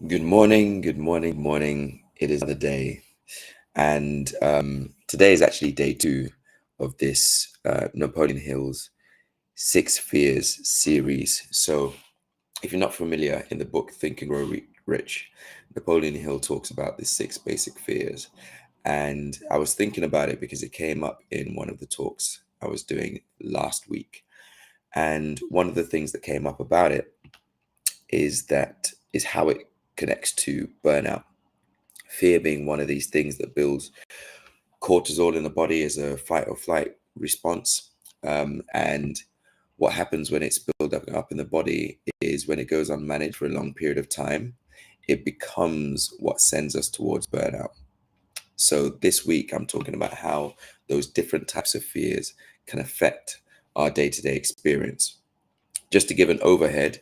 Good morning. It is another day, and today is actually day two of this Napoleon Hill's Six Fears series. So, if you're not familiar, in the book Think and Grow Rich, Napoleon Hill talks about the six basic fears, and I was thinking about it because it came up in one of the talks I was doing last week, and one of the things that came up about it is how it connects to burnout. Fear being one of these things that builds cortisol in the body as a fight or flight response. And what happens when it's built up in the body is when it goes unmanaged for a long period of time, it becomes what sends us towards burnout. So this week, I'm talking about how those different types of fears can affect our day to day experience. Just to give an overhead,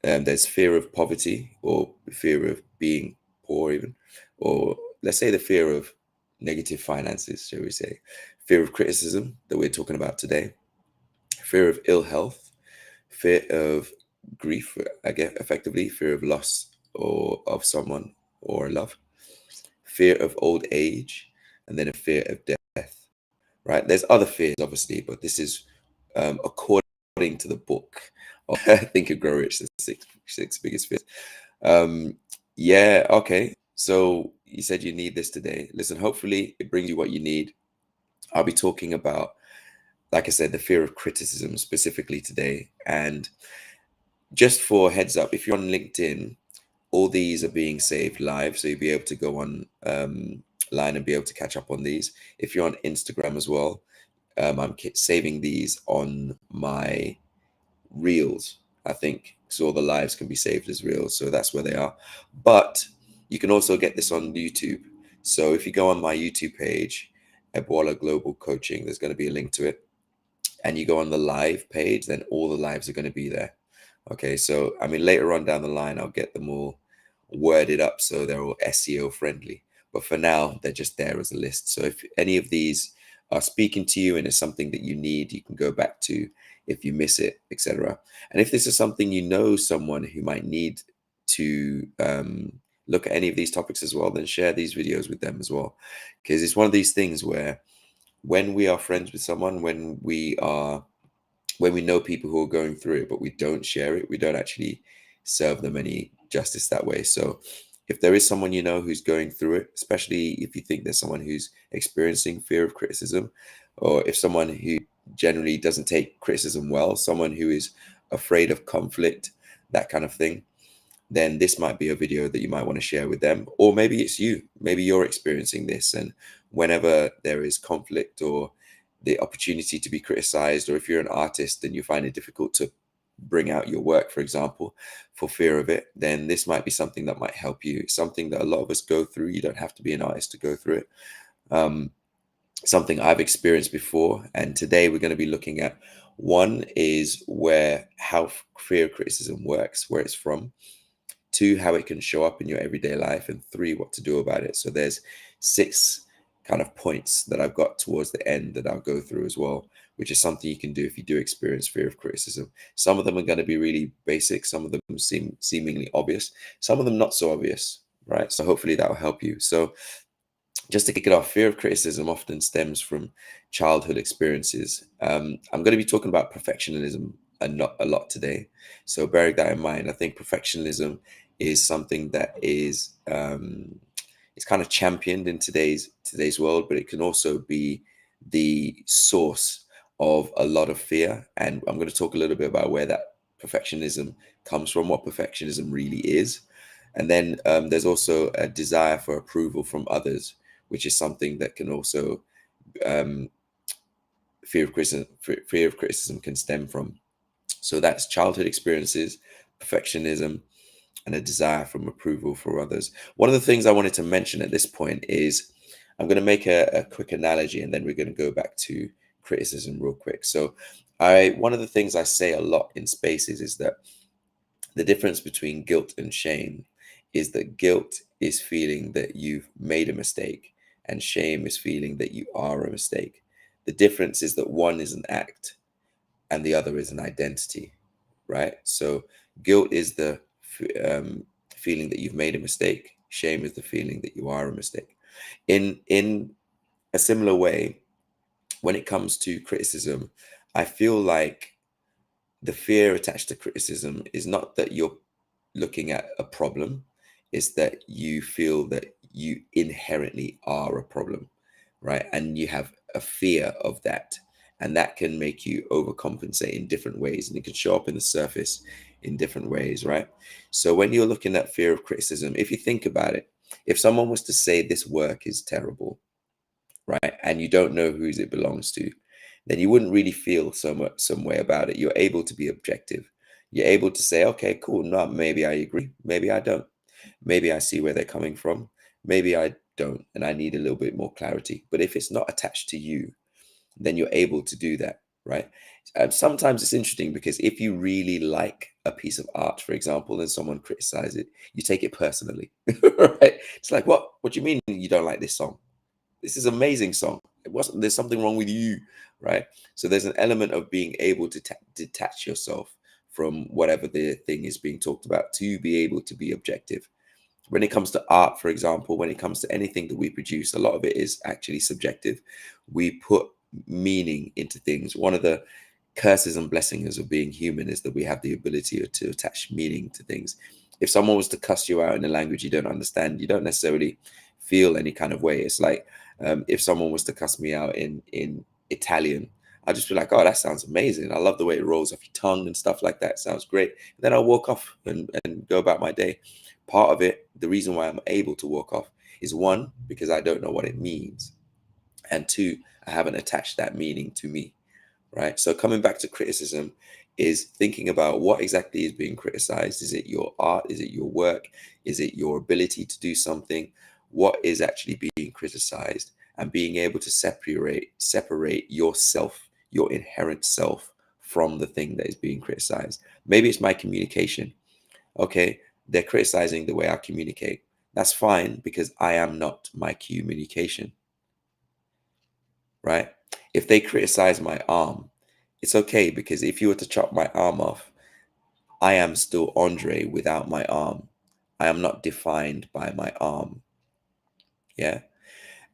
there's fear of poverty or fear of being poor, even, or let's say the fear of negative finances, shall we say, fear of criticism that we're talking about today, fear of ill health, fear of grief, I guess, effectively, fear of loss or of someone or love, fear of old age, and then a fear of death, right? There's other fears, obviously, but this is according to the book of Think and Grow Rich, the six biggest fears. Yeah, okay. So you said you need this today. Listen, hopefully it brings you what you need. I'll be talking about, like I said, the fear of criticism specifically today. And just for heads up, if you're on LinkedIn, all these are being saved live, so you'll be able to go on line and be able to catch up on these. If you're on Instagram as well, I'm saving these on my reels, I think, so all the lives can be saved as reels. So that's where they are. But you can also get this on YouTube. So if you go on my YouTube page, Ebola Global Coaching, there's going to be a link to it. And you go on the live page, then all the lives are going to be there. Okay, so I mean, later on down the line, I'll get them all worded up so they're all SEO friendly. But for now, they're just there as a list. So if any of these are speaking to you and it's something that you need, you can go back to if you miss it, etc. And if this is something you know someone who might need to look at any of these topics as well, then share these videos with them as well. Because it's one of these things where when we are friends with someone, when we know people who are going through it, but we don't share it, we don't actually serve them any justice that way. So if there is someone you know who's going through it, especially if you think there's someone who's experiencing fear of criticism, or if someone who generally doesn't take criticism well, someone who is afraid of conflict, that kind of thing, then this might be a video that you might want to share with them. Or maybe it's you, maybe you're experiencing this. And whenever there is conflict or the opportunity to be criticized, or if you're an artist and you find it difficult to bring out your work, for example, for fear of it, then this might be something that might help you. It's something that a lot of us go through. You don't have to be an artist to go through it. Um, Something I've experienced before. And today we're going to be looking at one is how fear of criticism works, where it's from. Two, how it can show up in your everyday life, and three, what to do about it. So there's six kind of points that I've got towards the end that I'll go through as well, which is something you can do if you do experience fear of criticism. Some of them are going to be really basic, some of them seem seemingly obvious, some of them not so obvious, right? So hopefully that will help you. So just to kick it off, fear of criticism often stems from childhood experiences. I'm going to be talking about perfectionism a lot today. So bearing that in mind, I think perfectionism is something that is it's kind of championed in today's world, but it can also be the source of a lot of fear. And I'm going to talk a little bit about where that perfectionism comes from, what perfectionism really is. And then there's also a desire for approval from others, which is something that can also um, fear of criticism can stem from. So that's childhood experiences, perfectionism, and a desire from approval for others. One of the things I wanted to mention at this point is I'm going to make a quick analogy, and then we're going to go back to criticism real quick. So one of the things I say a lot in spaces is that the difference between guilt and shame is that guilt is feeling that you've made a mistake, and shame is feeling that you are a mistake. The difference is that one is an act and the other is an identity, right? So guilt is the feeling that you've made a mistake. Shame is the feeling that you are a mistake. In a similar way, when it comes to criticism, I feel like the fear attached to criticism is not that you're looking at a problem, it's that you feel that you inherently are a problem, right? And you have a fear of that. And that can make you overcompensate in different ways. And it can show up in the surface in different ways, right? So when you're looking at fear of criticism, if you think about it, if someone was to say this work is terrible, right, and you don't know whose it belongs to, then you wouldn't really feel so much some way about it. You're able to be objective. You're able to say, okay, cool, no, maybe I agree, maybe I don't, maybe I see where they're coming from, maybe I don't, and I need a little bit more clarity. But if it's not attached to you, then you're able to do that, right? Sometimes it's interesting because if you really like a piece of art, for example, and someone criticizes it, you take it personally, right? It's like, what do you mean you don't like this song? This is an amazing song. It wasn't, there's something wrong with you, right? So there's an element of being able to detach yourself from whatever the thing is being talked about to be able to be objective. When it comes to art, for example, when it comes to anything that we produce, a lot of it is actually subjective. We put meaning into things. One of the curses and blessings of being human is that we have the ability to attach meaning to things. If someone was to cuss you out in a language you don't understand, you don't necessarily feel any kind of way. It's like if someone was to cuss me out in Italian, I'll just be like, oh, that sounds amazing. I love the way it rolls off your tongue and stuff like that. It sounds great. And then I'll walk off and go about my day. Part of it, the reason why I'm able to walk off is one, because I don't know what it means. And two, I haven't attached that meaning to me, right? So coming back to criticism is thinking about what exactly is being criticized. Is it your art? Is it your work? Is it your ability to do something? What is actually being criticized? And being able to separate yourself, your inherent self, from the thing that is being criticized. Maybe it's my communication. Okay, they're criticizing the way I communicate. That's fine because I am not my communication, right? If they criticize my arm, it's okay because if you were to chop my arm off, I am still Andre without my arm. I am not defined by my arm. Yeah.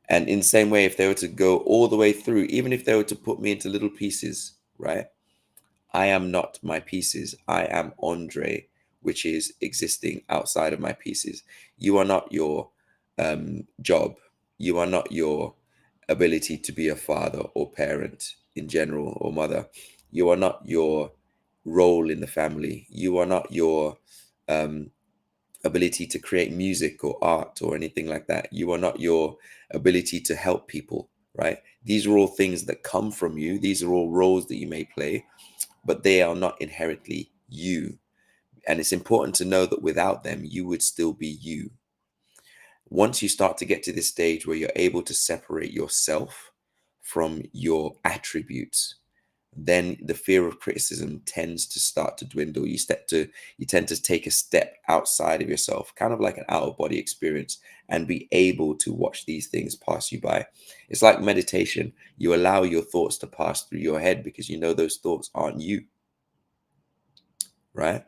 And in the same way, if they were to go all the way through, even if they were to put me into little pieces, right? I am not my pieces. I am Andre, which is existing outside of my pieces. You are not your job. You are not your ability to be a father or parent in general or mother. You are not your role in the family. You are not your um, ability to create music or art or anything like that. You are not your ability to help people, right? These are all things that come from you. These are all roles that you may play, but they are not inherently you. And it's important to know that without them, you would still be you. Once you start to get to this stage where you're able to separate yourself from your attributes, then the fear of criticism tends to start to dwindle. You tend to take a step outside of yourself, kind of like an out of body experience, and be able to watch these things pass you by. It's like meditation. You allow your thoughts to pass through your head because you know those thoughts aren't you, right?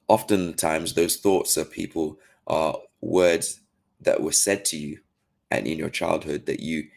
Oftentimes those thoughts are words that were said to you and in your childhood that you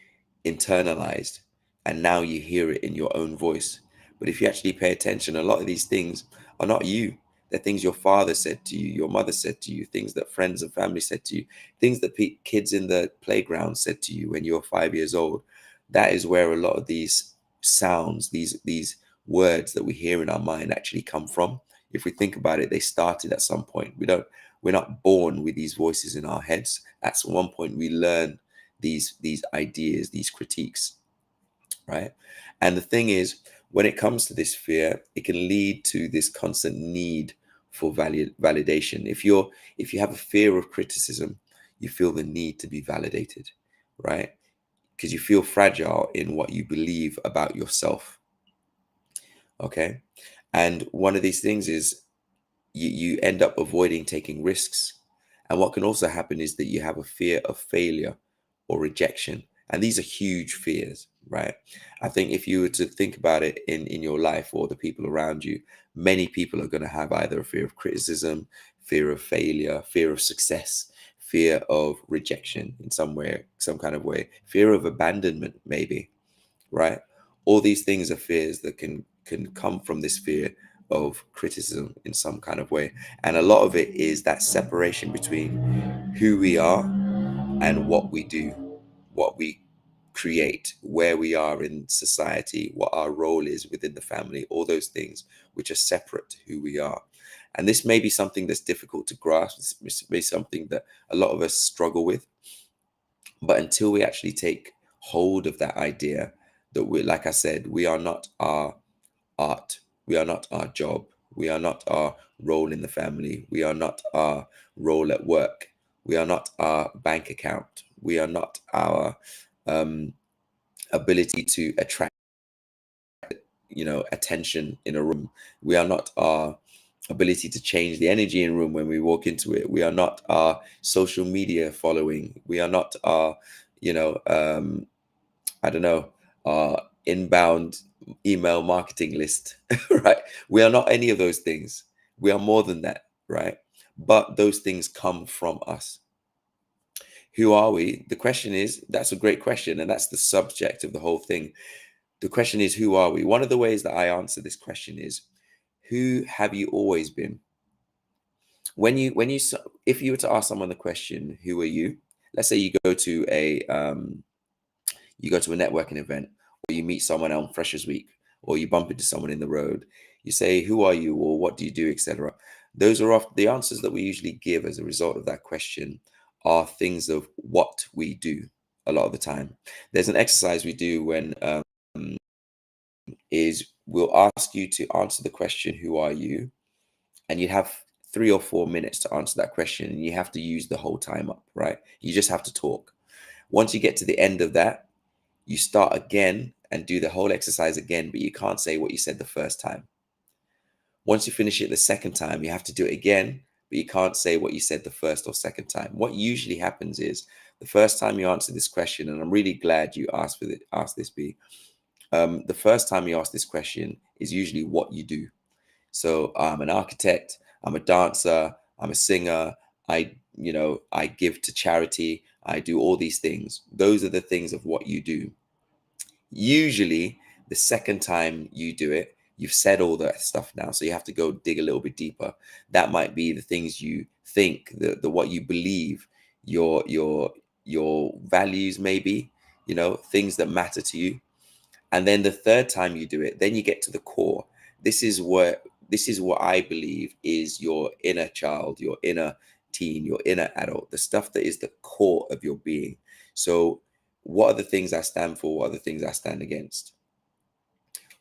internalized, and now you hear it in your own voice. But if you actually pay attention, a lot of these things are not you. They're things your father said to you, your mother said to you, things that friends and family said to you, things that kids in the playground said to you when you were 5 years old. That is where a lot of these sounds, these words that we hear in our mind actually come from. If we think about it, they started at some point. We're not born with these voices in our heads. At one point we learn these ideas, these critiques, right? And the thing is, when it comes to this fear, it can lead to this constant need for validation. If you have a fear of criticism, you feel the need to be validated, right? Because you feel fragile in what you believe about yourself. Okay. And one of these things is you end up avoiding taking risks. And what can also happen is that you have a fear of failure or rejection. And these are huge fears, right? I think if you were to think about it in your life or the people around you, many people are going to have either a fear of criticism, fear of failure, fear of success, fear of rejection in some way, some kind of way, fear of abandonment, maybe, right? All these things are fears that can come from this fear of criticism in some kind of way. And a lot of it is that separation between who we are and what we do, what we create, where we are in society, what our role is within the family, all those things which are separate to who we are. And this may be something that's difficult to grasp. This may be something that a lot of us struggle with. But until we actually take hold of that idea that we, like I said, we are not our art, we are not our job, we are not our role in the family, we are not our role at work, we are not our bank account, we are not our um, ability to attract, attention in a room, we are not our ability to change the energy in a room when we walk into it, we are not our social media following, we are not our, you know um, I don't know, inbound email marketing list, right? We are not any of those things. We are more than that, right? But those things come from us. Who are we? The question is, that's a great question. And that's the subject of the whole thing. The question is, who are we? One of the ways that I answer this question is, who have you always been? If you were to ask someone the question, who are you? Let's say you go to a networking event, or you meet someone on Freshers Week, or you bump into someone in the road, you say, who are you, or what do you do, etc. Those are often the answers that we usually give as a result of that question are things of what we do a lot of the time. There's an exercise we do when is we'll ask you to answer the question, who are you? And you have 3 or 4 minutes to answer that question, and you have to use the whole time up, right? You just have to talk. Once you get to the end of that, you start again and do the whole exercise again, but you can't say what you said the first time. Once you finish it the second time, you have to do it again, but you can't say what you said the first or second time. What usually happens is the first time you answer this question, and I'm really glad you asked this, B. The first time you ask this question is usually what you do. So I'm an architect, I'm a dancer, I'm a singer, I give to charity, I do all these things. Those are the things of what you do. Usually, the second time you do it, you've said all that stuff now, so you have to go dig a little bit deeper. That might be the things you think, the what you believe, your values, maybe, things that matter to you. And then the third time you do it, then you get to the core. This is what I believe is your inner child, your inner teen, your inner adult, the stuff that is the core of your being. So what are the things I stand for? What are the things I stand against?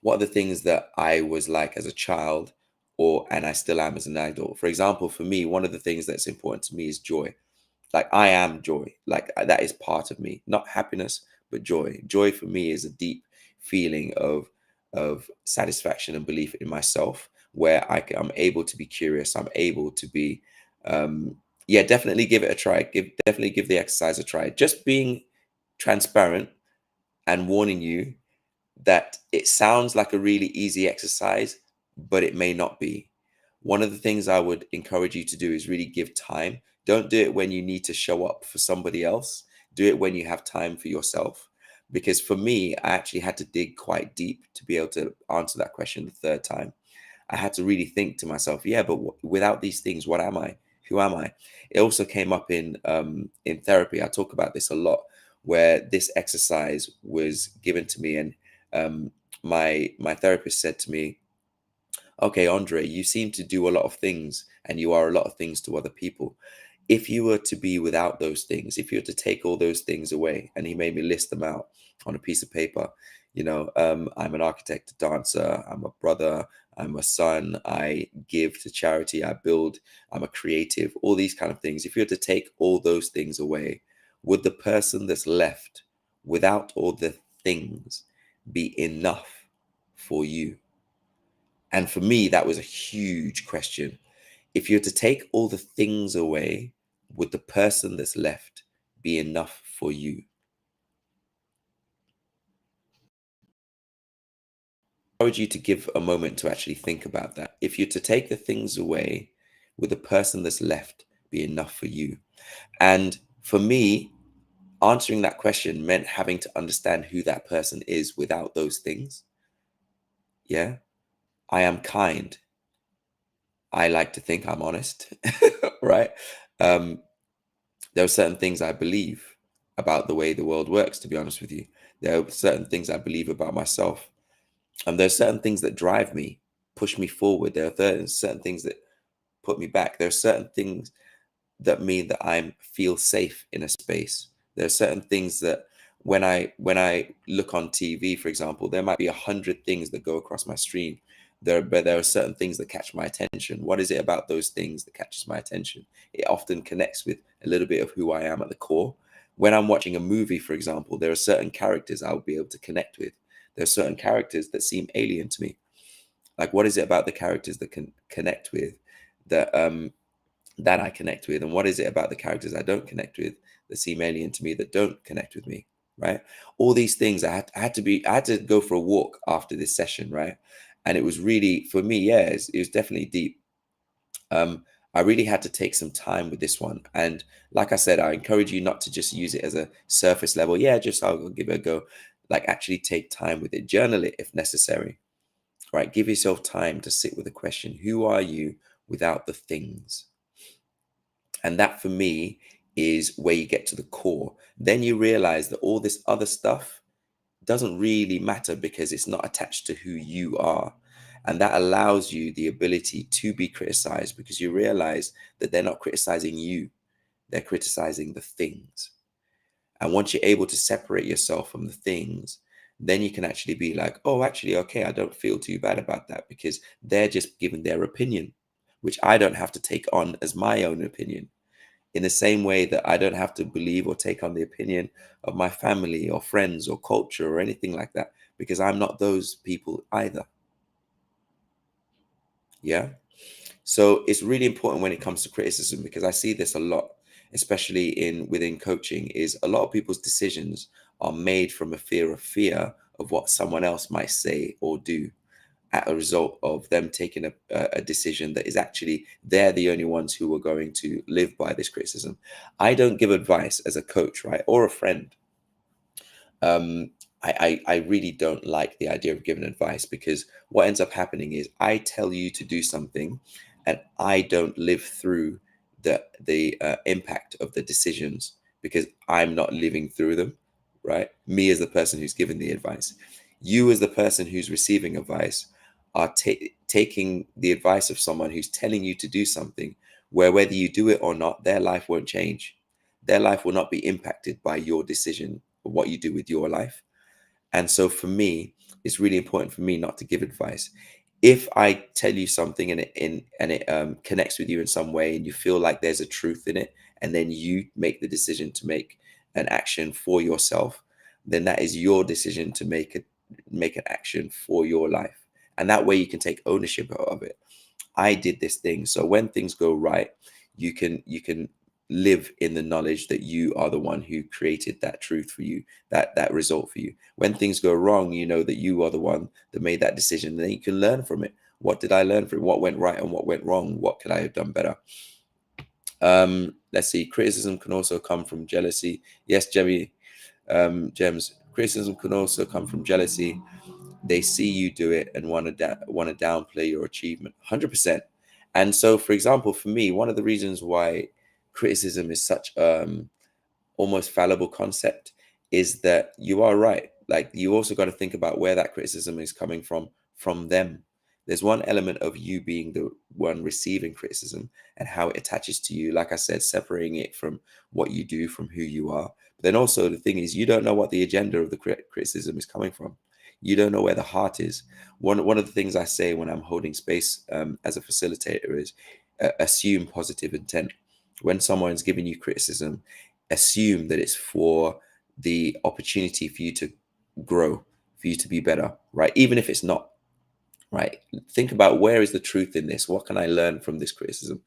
What are the things that I was like as a child, and I still am as an adult? For example, for me, one of the things that's important to me is joy. Like, I am joy. Like, that is part of me, not happiness, but joy. Joy for me is a deep feeling of satisfaction and belief in myself, where I'm able to be curious. I'm able to be, yeah, definitely give it a try. Definitely give the exercise a try. Just being transparent and warning you that it sounds like a really easy exercise, but it may not be. One of the things I would encourage you to do is really give time. Don't do it when you need to show up for somebody else. Do it when you have time for yourself. Because for me, I actually had to dig quite deep to be able to answer that question the third time. I had to really think to myself, yeah, but without these things, what am I? Who am I? It also came up in therapy. I talk about this a lot, where this exercise was given to me, and my therapist said to me, okay, Andre, you seem to do a lot of things, and you are a lot of things to other people. If you were to be without those things, if you were to take all those things away, and he made me list them out on a piece of paper, I'm an architect, a dancer, I'm a brother, I'm a son, I give to charity, I build, I'm a creative, all these kind of things. If you were to take all those things away, would the person that's left without all the things be enough for you? And for me, that was a huge question. If you're to take all the things away, would the person that's left be enough for you? I urge you to give a moment to actually think about that. If you're to take the things away, Will the person that's left be enough for you? And for me, answering that question meant having to understand who that person is without those things. Yeah. I am kind. I like to think I'm honest, right? Um, there are certain things I believe about the way the world works, to be honest with you. There are certain things I believe about myself. And there's certain things that drive me, push me forward. There are certain things that put me back. There are certain things that mean that I feel safe in a space. There are certain things that when I look on TV, for example, there might be 100 things that go across my stream. But there are certain things that catch my attention. What is it about those things that catches my attention? It often connects with a little bit of who I am at the core. When I'm watching a movie, for example, there are certain characters I'll be able to connect with. There are certain characters that seem alien to me. Like, what is it about the characters that can connect with that that I connect with, and what is it about the characters I don't connect with that seem alien to me, that don't connect with me, right? All these things I had to go for a walk after this session, right? And it was really, for me, yeah, it was definitely deep. I really had to take some time with this one, and like I said, I encourage you not to just use it as a surface level. Yeah, just I'll give it a go. Like, actually take time with it, journal it if necessary, right? Give yourself time to sit with the question: who are you without the things? And that for me is where you get to the core. Then you realize that all this other stuff doesn't really matter because it's not attached to who you are. And that allows you the ability to be criticized because you realize that they're not criticizing you, they're criticizing the things. And once you're able to separate yourself from the things, then you can actually be like, oh, actually, okay, I don't feel too bad about that because they're just giving their opinion, which I don't have to take on as my own opinion, in the same way that I don't have to believe or take on the opinion of my family or friends or culture or anything like that, because I'm not those people either. Yeah. So it's really important when it comes to criticism, because I see this a lot, especially in within coaching, is a lot of people's decisions are made from a fear of what someone else might say or do, at a result of them taking a decision that is actually they're the only ones who are going to live by this criticism. I don't give advice as a coach, right, or a friend. um, I really don't like the idea of giving advice, because what ends up happening is I tell you to do something and I don't live through the impact of the decisions because I'm not living through them, right? Me as the person who's giving the advice, you as the person who's receiving advice are taking the advice of someone who's telling you to do something where whether you do it or not, their life won't change. Their life will not be impacted by your decision or what you do with your life. And so for me, it's really important for me not to give advice. If I tell you something and it connects with you in some way, and you feel like there's a truth in it, and then you make the decision to make an action for yourself, then that is your decision to make an action for your life. And that way you can take ownership of it. I did this thing. So when things go right, you can live in the knowledge that you are the one who created that truth for you, that result for you. When things go wrong, you know that you are the one that made that decision. And then you can learn from it. What did I learn from it? What went right and what went wrong? What could I have done better? Let's see. Criticism can also come from jealousy. Yes, Jemmy, Gems. Criticism can also come from jealousy. They see you do it and want to downplay your achievement. 100%. And so, for example, for me, one of the reasons why criticism is such almost fallible concept is that you are right. Like, you also got to think about where that criticism is coming from them. There's one element of you being the one receiving criticism and how it attaches to you. Like I said, separating it from what you do from who you are. But then also the thing is, you don't know what the agenda of the criticism is coming from. You don't know where the heart is. One of the things I say when I'm holding space as a facilitator is assume positive intent. When someone's giving you criticism, assume that it's for the opportunity for you to grow, for you to be better, right? Even if it's not, right? Think about, where is the truth in this? What can I learn from this criticism?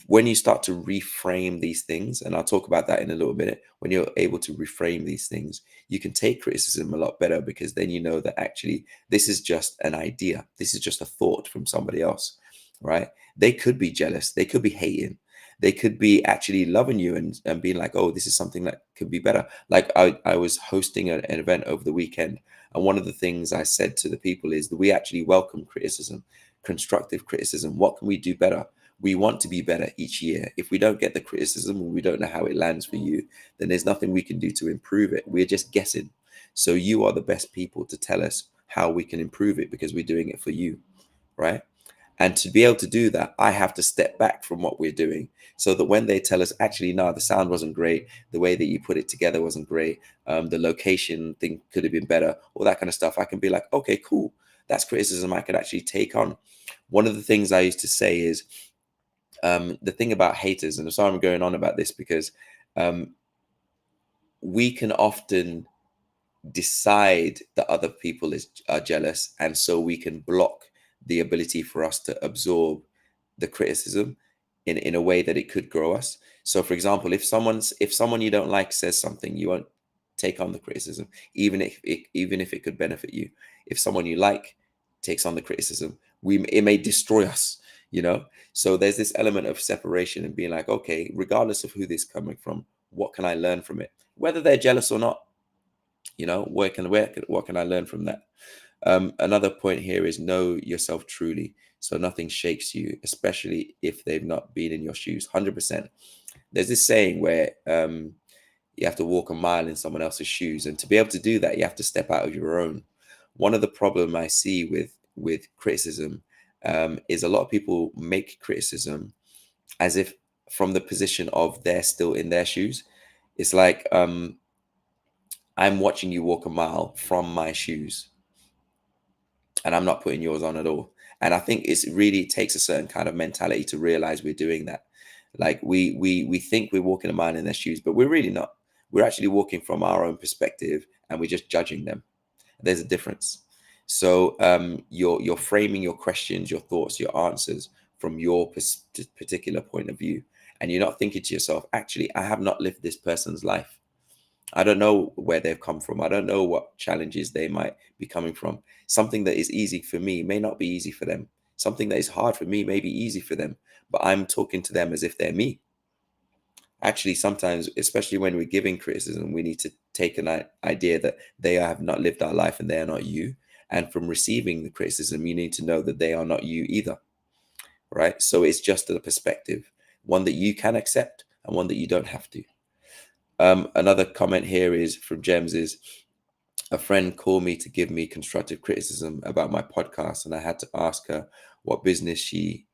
When you start to reframe these things, and I'll talk about that in a little bit, when you're able to reframe these things, you can take criticism a lot better, because then you know that actually this is just an idea. This is just a thought from somebody else, right? They could be jealous, they could be hating, they could be actually loving you and being like, oh, this is something that could be better. Like I was hosting an event over the weekend, and one of the things I said to the people is that we actually welcome criticism, constructive criticism. What can we do better? We want to be better each year. If we don't get the criticism, or we don't know how it lands for you, then there's nothing we can do to improve it. We're just guessing. So you are the best people to tell us how we can improve it, because we're doing it for you, right? And to be able to do that, I have to step back from what we're doing, so that when they tell us, actually, no, the sound wasn't great, the way that you put it together wasn't great, the location thing could have been better, all that kind of stuff, I can be like, okay, cool. That's criticism I could actually take on. One of the things I used to say is, the thing about haters, and so I'm going on about this because um, we can often decide that other people are jealous, and so we can block the ability for us to absorb the criticism in a way that it could grow us. So for example, if someone you don't like says something, you won't take on the criticism, even if it could benefit you. If someone you like takes on the criticism, it may destroy us, you know. So there's this element of separation and being like, okay, regardless of who this is coming from, what can I learn from it, whether they're jealous or not? You know, what can I learn from that? Another point here is know yourself truly, so nothing shakes you, especially if they've not been in your shoes. 100%. There's this saying where you have to walk a mile in someone else's shoes, and to be able to do that, you have to step out of your own. One of the problem I see with criticism is a lot of people make criticism as if from the position of they're still in their shoes. It's like, I'm watching you walk a mile from my shoes, and I'm not putting yours on at all. And I think it's really takes a certain kind of mentality to realize we're doing that. Like we think we're walking a mile in their shoes, but we're really not. We're actually walking from our own perspective, and we're just judging them. There's a difference. So you're framing your questions, your thoughts, your answers from your particular point of view, and you're not thinking to yourself, actually, I have not lived this person's life. I don't know where they've come from. I don't know what challenges they might be coming from. Something that is easy for me may not be easy for them. Something that is hard for me may be easy for them, but I'm talking to them as if they're me. Actually, sometimes, especially when we're giving criticism, we need to take an idea that they have not lived our life and they are not you. And from receiving the criticism, you need to know that they are not you either, right? So it's just a perspective, one that you can accept and one that you don't have to. Another comment here is from Gems is, a friend called me to give me constructive criticism about my podcast, and I had to ask her what business she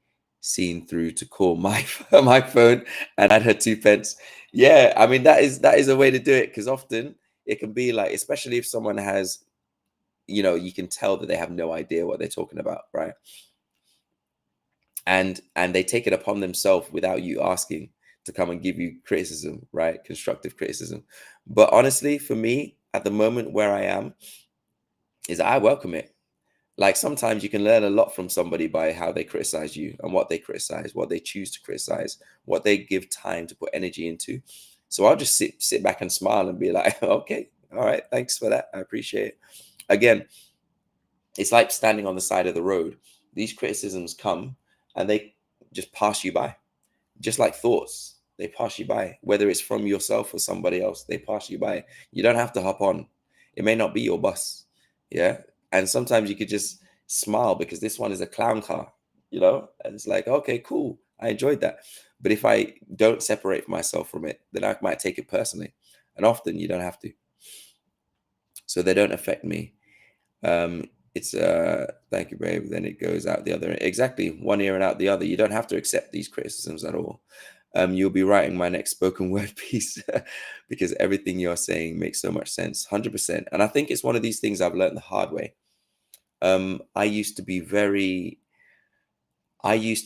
seen through to call my my phone and add her 2 pence. Yeah, I mean that is a way to do it, because often it can be like, especially if someone has, you can tell that they have no idea what they're talking about, right? And they take it upon themselves without you asking to come and give you criticism, right? Constructive criticism. But honestly, for me, at the moment where I am, is I welcome it. Like sometimes you can learn a lot from somebody by how they criticize you and what they criticize, what they choose to criticize, what they give time to put energy into. So I'll just sit back and smile and be like, okay, all right, thanks for that. I appreciate it. Again, it's like standing on the side of the road. These criticisms come and they just pass you by, just like thoughts. They pass you by, whether it's from yourself or somebody else. They pass you by. You don't have to hop on. It may not be your bus. Yeah. And sometimes you could just smile because this one is a clown car, and it's like, okay, cool. I enjoyed that. But if I don't separate myself from it, then I might take it personally. And often you don't have to. So they don't affect me. It's thank you, babe. Then it goes out the other. Exactly, one ear and out the other. You don't have to accept these criticisms at all. You'll be writing my next spoken word piece because everything you're saying makes so much sense. 100%. And I think it's one of these things I've learned the hard way. I used to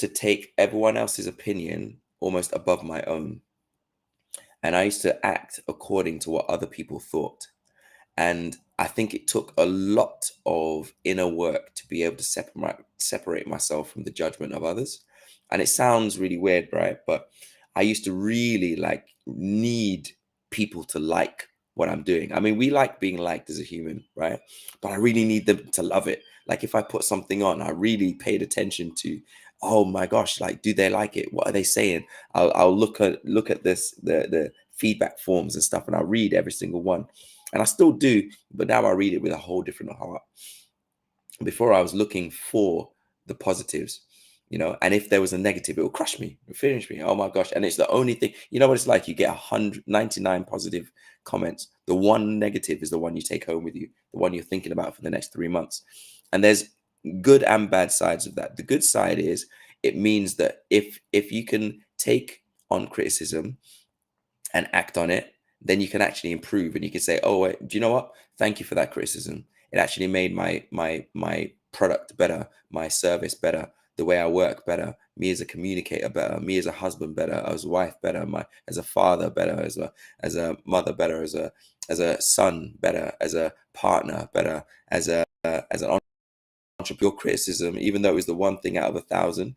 take everyone else's opinion almost above my own, and I used to act according to what other people thought. And I think it took a lot of inner work to be able to separate myself from the judgment of others. And it sounds really weird, right? But I used to really need people to like what I'm doing. I mean, we like being liked as a human, right? But I really need them to love it. Like if I put something on, I really paid attention to, oh my gosh, like, do they like it? What are they saying? I'll look at this, the feedback forms and stuff, and I'll read every single one. And I still do, but now I read it with a whole different heart. Before, I was looking for the positives, and if there was a negative, it will crush me, it will finish me. Oh my gosh. And it's the only thing, what it's like. You get 199 positive comments. The one negative is the one you take home with you, the one you're thinking about for the next 3 months. And there's good and bad sides of that. The good side is, it means that if you can take on criticism and act on it, then you can actually improve, and you can say, oh wait, do you know what, thank you for that criticism. It actually made my product better, my service better, the way I work better, me as a communicator better, me as a husband better, as a wife better, my as a father better, as a mother better, as a son better, as a partner better, as an entrepreneur. Criticism, even though it was the one thing out of 1,000,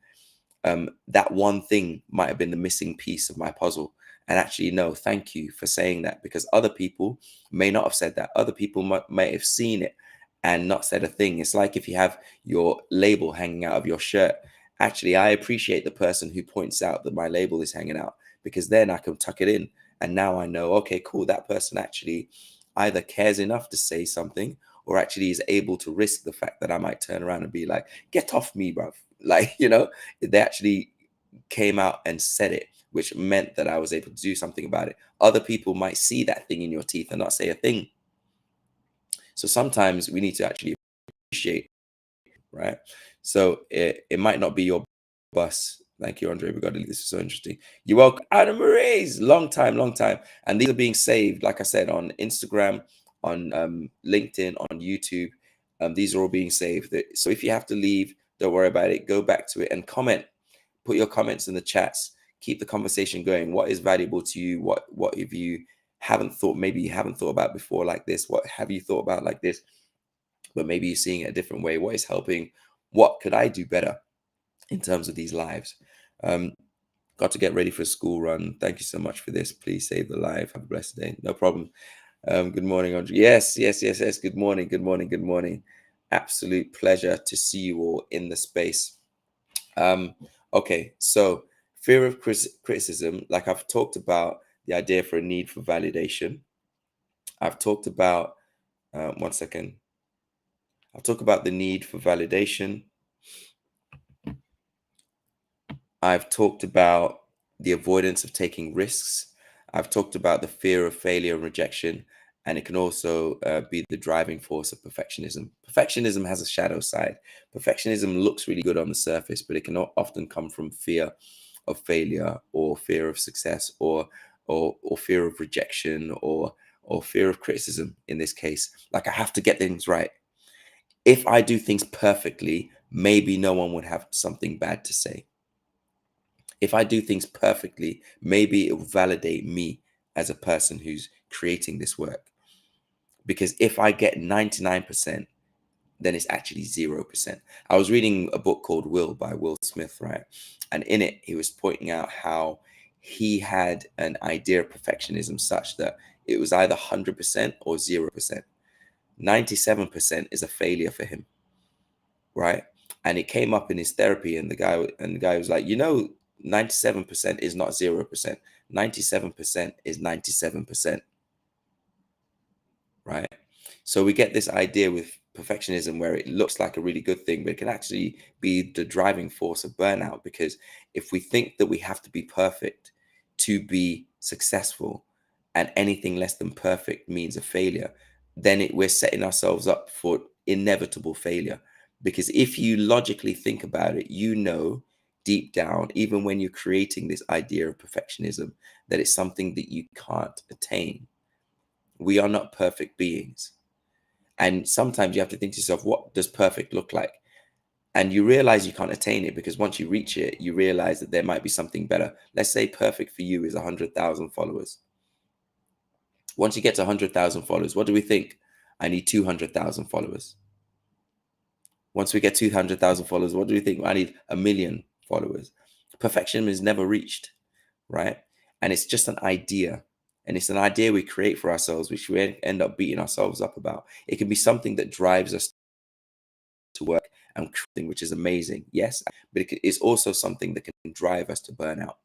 that one thing might have been the missing piece of my puzzle. And actually, no, thank you for saying that, because other people may not have said that. Other people may have seen it and not said a thing. It's like if you have your label hanging out of your shirt. Actually, I appreciate the person who points out that my label is hanging out, because then I can tuck it in. And now I know, okay, cool, that person actually either cares enough to say something, or actually is able to risk the fact that I might turn around and be like, get off me, bruv. Like, they actually came out and said it, which meant that I was able to do something about it. Other people might see that thing in your teeth and not say a thing. So sometimes we need to actually appreciate, right? So it might not be your bus. Thank you, Andre. We got this is so interesting. You're welcome. Anna Marie's, long time, long time. And these are being saved, like I said, on Instagram, on LinkedIn, on YouTube. These are all being saved. So if you have to leave, don't worry about it. Go back to it and comment. Put your comments in the chats. Keep the conversation going. What is valuable to you? What have you haven't thought, maybe you haven't thought about before like this? What have you thought about like this, but maybe you're seeing it a different way? What is helping? What could I do better in terms of these lives? Got to get ready for a school run. Thank you so much for this. Please save the life. Have a blessed day. No problem. Good morning, Andre. Yes, yes, yes, yes. Good morning, good morning, good morning. Absolute pleasure to see you all in the space. Okay, so fear of criticism, like I've talked about the idea for a need for validation. I've talked about, one second. I've talked about the need for validation. I've talked about the avoidance of taking risks. I've talked about the fear of failure and rejection, and it can also be the driving force of perfectionism. Perfectionism has a shadow side. Perfectionism looks really good on the surface, but it can often come from fear of failure, or fear of success, or fear of rejection, or fear of criticism. In this case, like, I have to get things right. If I do things perfectly, maybe no one would have something bad to say. If I do things perfectly, maybe it will validate me as a person who's creating this work. Because if I get 99%, then it's actually 0%. I was reading a book called Will by Will Smith, right? And in it, he was pointing out how he had an idea of perfectionism such that it was either 100% or 0%. 97% is a failure for him, right? And it came up in his therapy, and the guy was like, 97% is not 0%. 97% is 97%, right? So we get this idea with perfectionism where it looks like a really good thing, but it can actually be the driving force of burnout. Because if we think that we have to be perfect to be successful, and anything less than perfect means a failure, then we're setting ourselves up for inevitable failure. Because if you logically think about it, deep down, even when you're creating this idea of perfectionism, that it's something that you can't attain. We are not perfect beings. And sometimes you have to think to yourself, what does perfect look like? And you realize you can't attain it, because once you reach it, you realize that there might be something better. Let's say perfect for you is 100,000 followers. Once you get to 100,000 followers, what do we think? I need 200,000 followers. Once we get 200,000 followers, what do we think? I need 1,000,000 followers. Perfection is never reached, right? And it's just an idea. And it's an idea we create for ourselves, which we end up beating ourselves up about. It can be something that drives us to work and something which is amazing, yes, but it's also something that can drive us to burnout.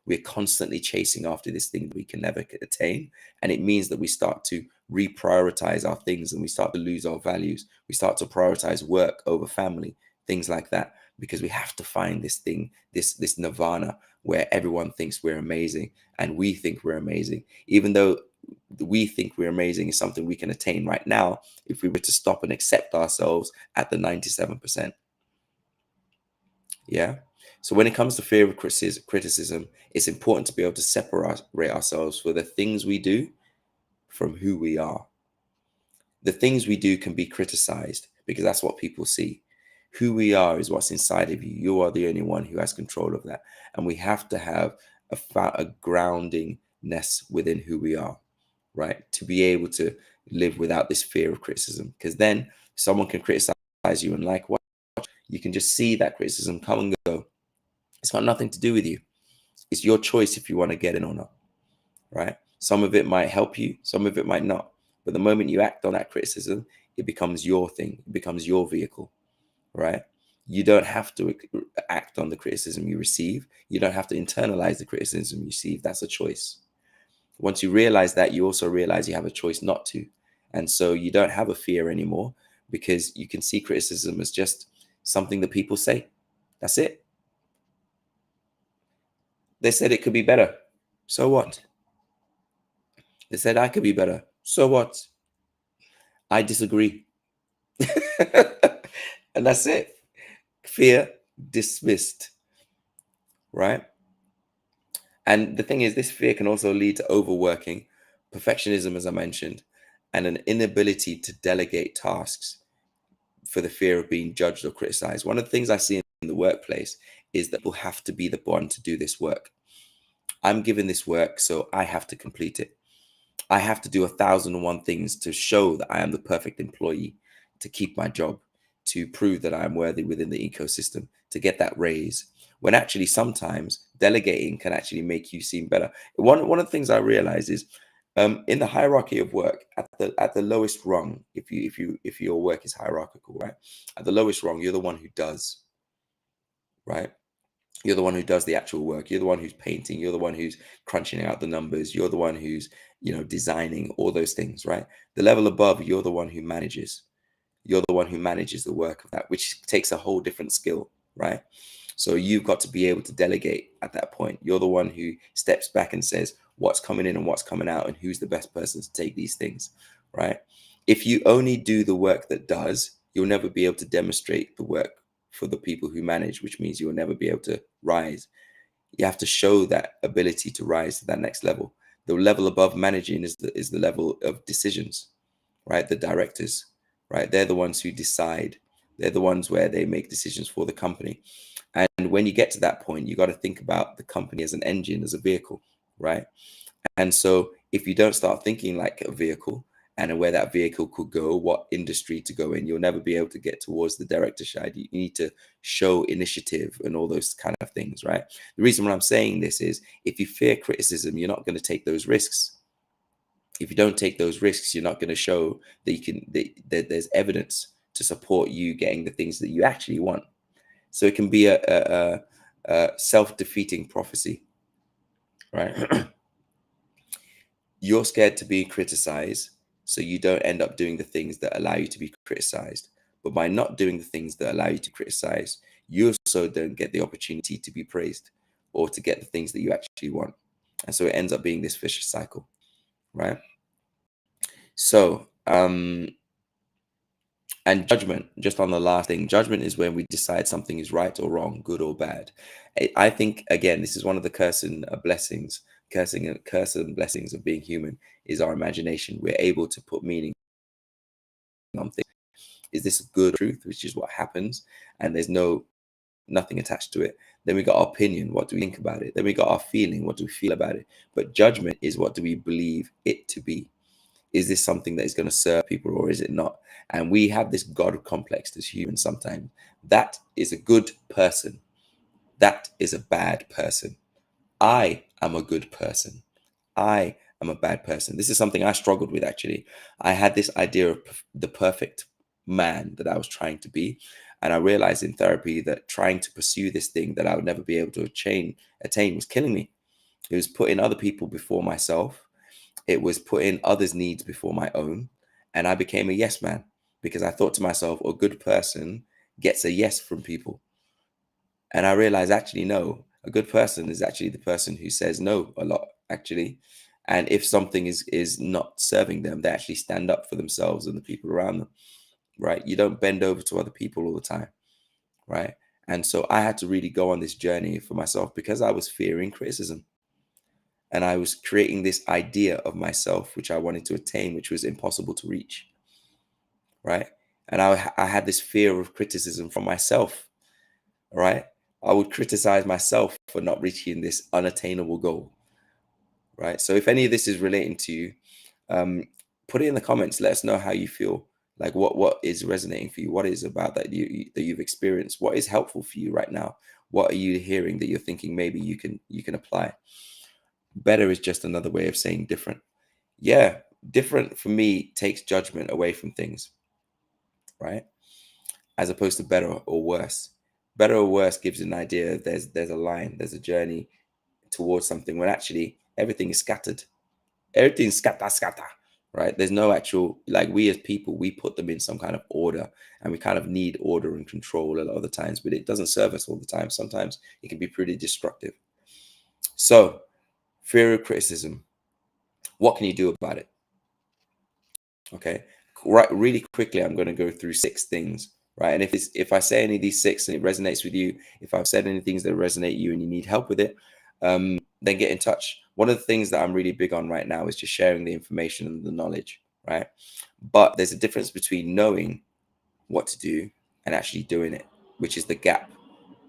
We're constantly chasing after this thing that we can never attain. And it means that we start to reprioritize our things and we start to lose our values. We start to prioritize work over family, things like that, because we have to find this thing, this nirvana where everyone thinks we're amazing and we think we're amazing, even though we think we're amazing is something we can attain right now if we were to stop and accept ourselves at the 97%. Yeah. So when it comes to fear of criticism, it's important to be able to separate ourselves for the things we do from who we are. The things we do can be criticized because that's what people see. Who we are is what's inside of you. You are the only one who has control of that. And we have to have a groundingness within who we are, right? To be able to live without this fear of criticism. Because then someone can criticize you and like what you can just see that criticism come and go. It's got nothing to do with you. It's your choice if you want to get it or not, right? Some of it might help you, some of it might not. But the moment you act on that criticism, it becomes your thing, it becomes your vehicle, right? You don't have to act on the criticism you receive. You don't have to internalize the criticism you receive. That's a choice. Once you realize that, you also realize you have a choice not to. And so you don't have a fear anymore because you can see criticism as just something that people say. That's it. They said it could be better. So what? They said I could be better. So what? I disagree. And that's it. Fear dismissed, right? And the thing is, this fear can also lead to overworking, perfectionism, as I mentioned, and an inability to delegate tasks for the fear of being judged or criticized. One of the things I see in the workplace is that we'll have to be the one to do this work. I'm given this work, so I have to complete it. I have to do 1,001 things to show that I am the perfect employee, to keep my job, to prove that I am worthy within the ecosystem, to get that raise. When actually sometimes delegating can actually make you seem better. One of the things I realize is in the hierarchy of work, at the lowest rung, if your work is hierarchical, right? At the lowest rung, you're the one who does, right? You're the one who does the actual work. You're the one who's painting. You're the one who's crunching out the numbers. You're the one who's, designing all those things, right? The level above, you're the one who manages. You're the one who manages the work of that, which takes a whole different skill, right? So you've got to be able to delegate at that point. You're the one who steps back and says what's coming in and what's coming out and who's the best person to take these things, right? If you only do the work that does, you'll never be able to demonstrate the work for the people who manage, which means you'll never be able to rise. You have to show that ability to rise to that next level. The level above managing is the level of decisions, right? The directors, right? They're the ones who decide. They're the ones where they make decisions for the company. And when you get to that point, you got to think about the company as an engine, as a vehicle, right? And so if you don't start thinking like a vehicle and where that vehicle could go, what industry to go in, you'll never be able to get towards the director side. You need to show initiative and all those kind of things, right? The reason why I'm saying this is if you fear criticism, you're not going to take those risks. If you don't take those risks, you're not going to show that that there's evidence to support you getting the things that you actually want. So it can be a self-defeating prophecy, right? You're scared to be criticized, so you don't end up doing the things that allow you to be criticized. But by not doing the things that allow you to criticize, you also don't get the opportunity to be praised or to get the things that you actually want. And so it ends up being this vicious cycle, right? So, and judgment, just on the last thing, judgment is when we decide something is right or wrong, good or bad. I think, again, this is one of the curse and blessings of being human is our imagination. We're able to put meaning on things. Is this good truth, which is what happens, and there's nothing attached to it. Then we got our opinion, what do we think about it? Then we got our feeling, what do we feel about it? But judgment is what do we believe it to be? Is this something that is going to serve people or is it not? And we have this God complex as humans sometimes. That is a good person. That is a bad person. I am a good person. I am a bad person. This is something I struggled with actually. I had this idea of the perfect man that I was trying to be. And I realized in therapy that trying to pursue this thing that I would never be able to attain was killing me. It was putting other people before myself. It was putting others' needs before my own. And I became a yes man because I thought to myself, a good person gets a yes from people. And I realized actually, no, a good person is actually the person who says no a lot, actually. And if something is not serving them, they actually stand up for themselves and the people around them, right? You don't bend over to other people all the time, right? And so I had to really go on this journey for myself because I was fearing criticism. And I was creating this idea of myself, which I wanted to attain, which was impossible to reach, right? And I had this fear of criticism from myself, right? I would criticize myself for not reaching this unattainable goal, right? So if any of this is relating to you, um, put it in the comments. Let us know how you feel. Like what is resonating for you? What is about that that you've experienced? What is helpful for you right now? What are you hearing that you're thinking maybe you can apply? Better is just another way of saying different. Yeah, different for me takes judgment away from things, right? As opposed to better or worse. Better or worse gives you an idea. There's a line, there's a journey towards something when actually everything is scattered. Everything's scatter, right? There's no actual, like, we as people, we put them in some kind of order, and we kind of need order and control a lot of the times, but it doesn't serve us all the time. Sometimes it can be pretty destructive. So, fear of criticism. What can you do about it? Okay. Right, really quickly, I'm going to go through 6 things, right? And if I say any of these 6 and it resonates with you, if I've said any things that resonate you and you need help with it, then get in touch. One of the things that I'm really big on right now is just sharing the information and the knowledge, right? But there's a difference between knowing what to do and actually doing it, which is the gap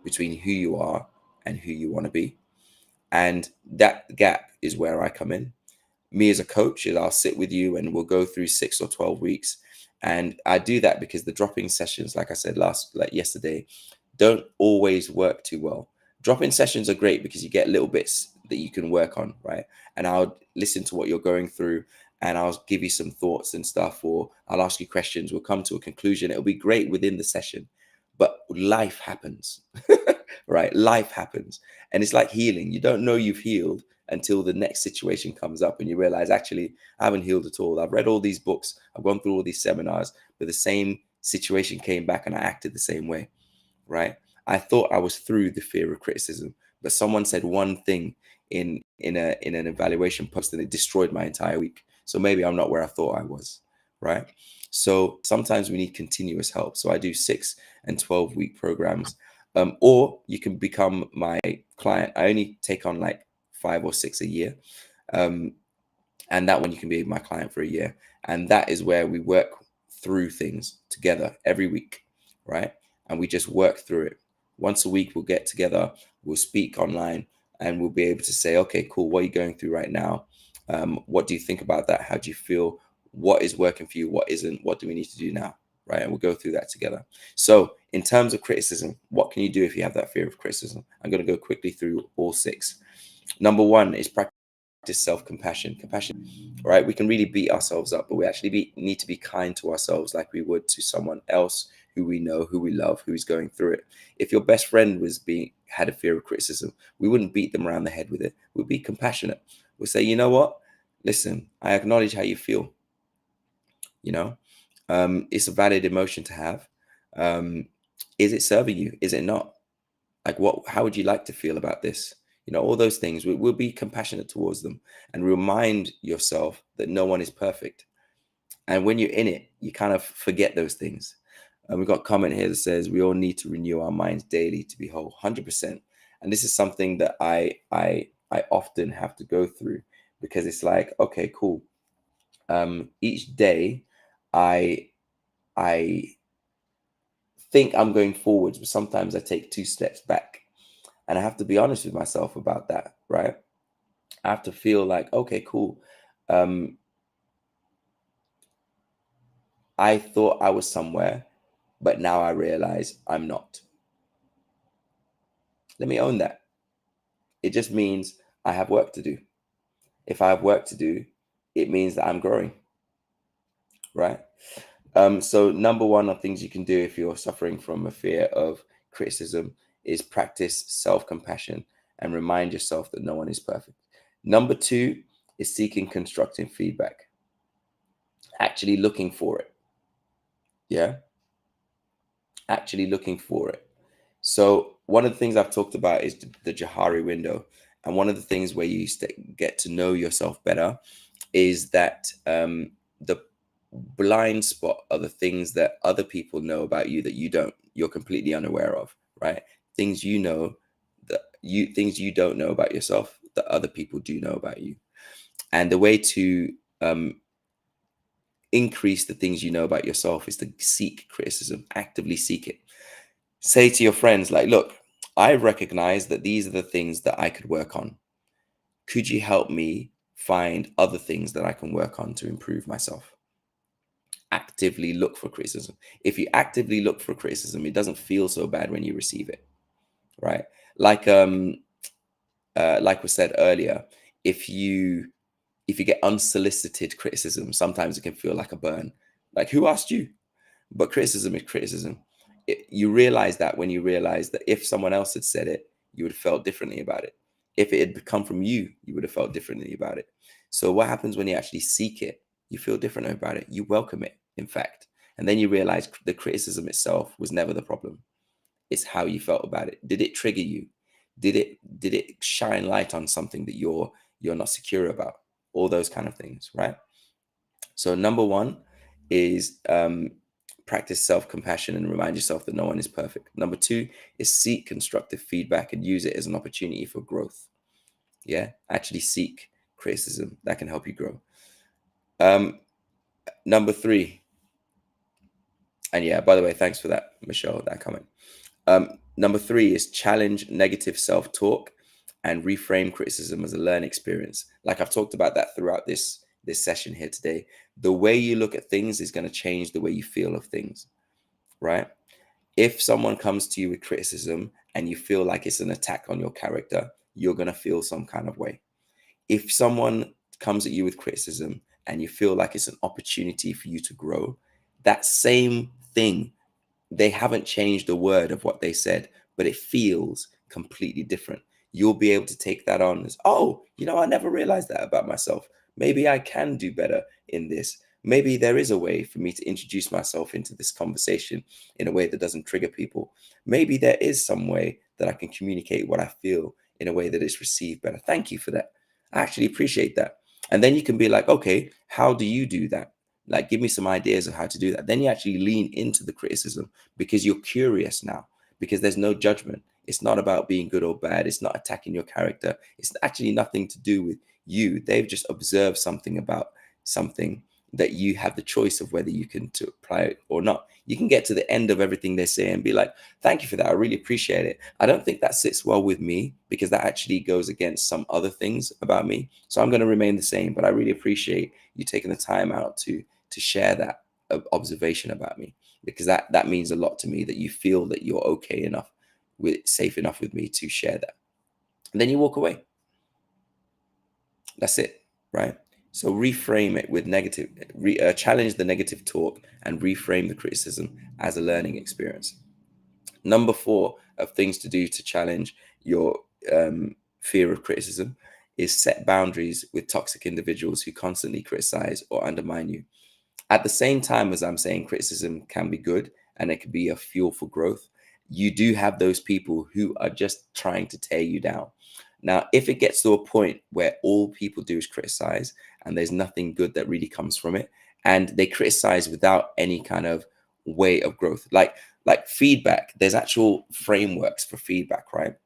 between who you are and who you want to be. And that gap is where I come in. Me as a coach is I'll sit with you and we'll go through 6 or 12 weeks. And I do that because the dropping sessions, like I said like yesterday, don't always work too well. Drop-in sessions are great because you get little bits that you can work on, right? And I'll listen to what you're going through and I'll give you some thoughts and stuff, or I'll ask you questions. We'll come to a conclusion. It'll be great within the session, but life happens, right? Life happens. And it's like healing. You don't know you've healed until the next situation comes up and you realize, actually, I haven't healed at all. I've read all these books. I've gone through all these seminars, but the same situation came back and I acted the same way, right? I thought I was through the fear of criticism, but someone said one thing in an evaluation post and it destroyed my entire week. So maybe I'm not where I thought I was, right? So sometimes we need continuous help. So I do 6 and 12-week programs, or you can become my client. I only take on like 5 or 6 a year. And that one you can be my client for a year. And that is where we work through things together every week, right? And we just work through it. Once a week, we'll get together, we'll speak online, and we'll be able to say, okay, cool, what are you going through right now? What do you think about that? How do you feel? What is working for you? What isn't? What do we need to do now? Right? And we'll go through that together. So in terms of criticism, what can you do if you have that fear of criticism? I'm going to go quickly through all 6. Number 1 is practice self-compassion. Right? We can really beat ourselves up, but we actually need to be kind to ourselves like we would to someone else who we know, who we love, who's going through it. If your best friend had a fear of criticism, we wouldn't beat them around the head with it. We'd be compassionate. We'll say, you know what? Listen, I acknowledge how you feel. You know, it's a valid emotion to have. Is it serving you? Is it not? Like, how would you like to feel about this? You know, all those things. We'll be compassionate towards them and remind yourself that no one is perfect. And when you're in it, you kind of forget those things. And we've got a comment here that says we all need to renew our minds daily to be whole. 100%. And this is something that I often have to go through, because it's like, okay, cool. Each day, I think I'm going forwards, but sometimes I take 2 steps back. And I have to be honest with myself about that, right? I have to feel like, okay, cool. I thought I was somewhere, but now I realize I'm not. Let me own that. It just means I have work to do. If I have work to do, it means that I'm growing, right? So number one of things you can do if you're suffering from a fear of criticism is practice self-compassion and remind yourself that no one is perfect. Number two is seeking constructive feedback, actually looking for it. Yeah, actually looking for it. So one of the things I've talked about is the Johari window, and one of the things where you get to know yourself better is that the blind spot are the things that other people know about you that you don't. You're completely unaware of, right? Things you know that you things you don't know about yourself that other people do know about you. And the way to increase the things you know about yourself is to seek criticism, actively seek it. Say to your friends, like, look, I recognize that these are the things that I could work on. Could you help me find other things that I can work on to improve myself? Actively look for criticism. If you actively look for criticism, it doesn't feel so bad when you receive it, right? Like like was said earlier, if you get unsolicited criticism, sometimes it can feel like a burn. Like, who asked you? But criticism is criticism. You realize that when you realize that if someone else had said it, you would have felt differently about it. If it had come from you, you would have felt differently about it. So what happens when you actually seek it? You feel different about it. You welcome it, in fact. And then you realize the criticism itself was never the problem. It's how you felt about it. Did it trigger you? Did it shine light on something that you're not secure about? All those kind of things, right? So number one is practice self-compassion and remind yourself that no one is perfect. Number two is seek constructive feedback and use it as an opportunity for growth. Yeah, actually seek criticism that can help you grow. Number three, and yeah, by the way, thanks for that, Michelle, that comment. Number three is challenge negative self-talk and reframe criticism as a learning experience. Like I've talked about that throughout this session here today. The way you look at things is going to change the way you feel of things, right? If someone comes to you with criticism and you feel like it's an attack on your character, you're going to feel some kind of way. If someone comes at you with criticism and you feel like it's an opportunity for you to grow, that same thing, they haven't changed a word of what they said, but it feels completely different. You'll be able to take that on as, oh, I never realized that about myself. Maybe I can do better in this. Maybe there is a way for me to introduce myself into this conversation in a way that doesn't trigger people. Maybe there is some way that I can communicate what I feel in a way that is received better. Thank you for that. I actually appreciate that. And then you can be like, okay, how do you do that? Like, give me some ideas of how to do that. Then you actually lean into the criticism because you're curious now, because there's no judgment. It's not about being good or bad. It's not attacking your character. It's actually nothing to do with you. They've just observed something about something that you have the choice of whether you can to apply it or not. You can get to the end of everything they say and be like, thank you for that. I really appreciate it. I don't think that sits well with me because that actually goes against some other things about me. So I'm going to remain the same, but I really appreciate you taking the time out to share that observation about me, because that means a lot to me, that you feel that you're okay enough, safe enough with me to share that. And then you walk away. That's it, right? So reframe it with negative, challenge the negative talk and reframe the criticism as a learning experience. Number four of things to do to challenge your fear of criticism is set boundaries with toxic individuals who constantly criticize or undermine you. At the same time as I'm saying criticism can be good and it can be a fuel for growth, you do have those people who are just trying to tear you down. Now, if it gets to a point where all people do is criticize and there's nothing good that really comes from it, and they criticize without any kind of way of growth, like feedback, there's actual frameworks for feedback, right?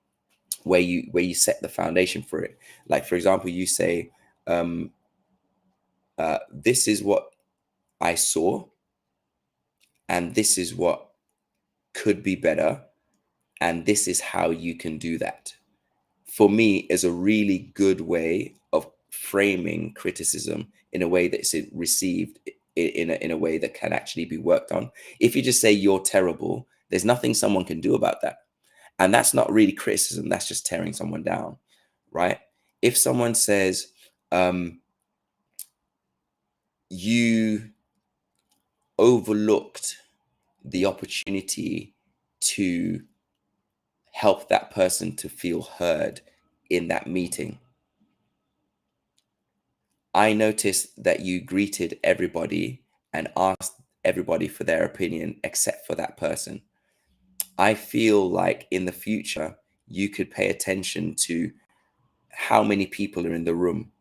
Where you set the foundation for it. Like, for example, you say, this is what I saw, and this is what could be better, and this is how you can do that. For me, is a really good way of framing criticism in a way that's received in a way that can actually be worked on. If you just say you're terrible, there's nothing someone can do about that, and that's not really criticism, that's just tearing someone down, right? If someone says, you overlooked the opportunity to help that person to feel heard in that meeting. I noticed that you greeted everybody and asked everybody for their opinion except for that person. I feel like in the future, you could pay attention to how many people are in the room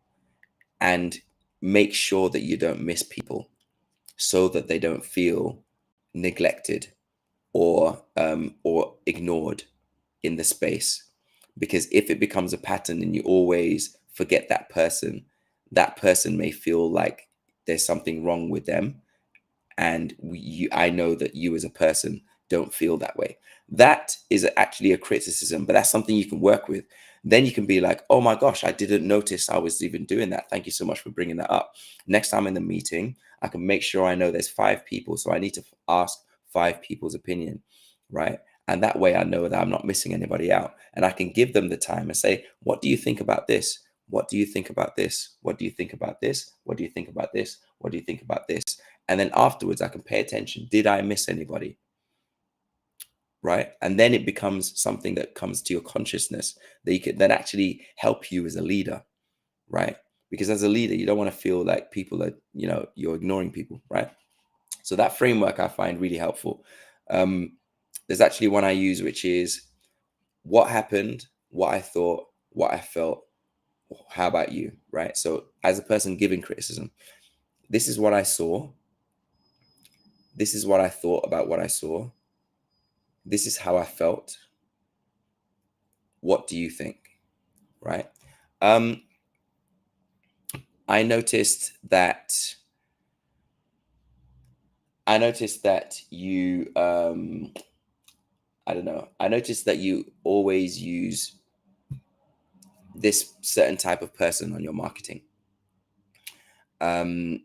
and make sure that you don't miss people so that they don't feel neglected or ignored in the space. Because if it becomes a pattern and you always forget that person may feel like there's something wrong with them, and I know that you as a person don't feel that way. That is actually a criticism, but that's something you can work with. Then you can be like, oh my gosh, I didn't notice I was even doing that. Thank you so much for bringing that up. Next time in the meeting, I can make sure I know there's 5 people, so I need to ask 5 people's opinion, right? And that way I know that I'm not missing anybody out, and I can give them the time and say, what do you think about this? What do you think about this? What do you think about this? What do you think about this? What do you think about this? And then afterwards, I can pay attention. Did I miss anybody? Right? And then it becomes something that comes to your consciousness that you can then actually help you as a leader, right? Because as a leader, you don't want to feel like people are, you're ignoring people, right? So that framework I find really helpful. There's actually one I use, which is what happened, what I thought, what I felt. How about you, right? So as a person giving criticism, this is what I saw. This is what I thought about what I saw. This is how I felt. What do you think? Right? Um, I noticed that you I don't know. I noticed that you always use this certain type of person on your marketing. Um,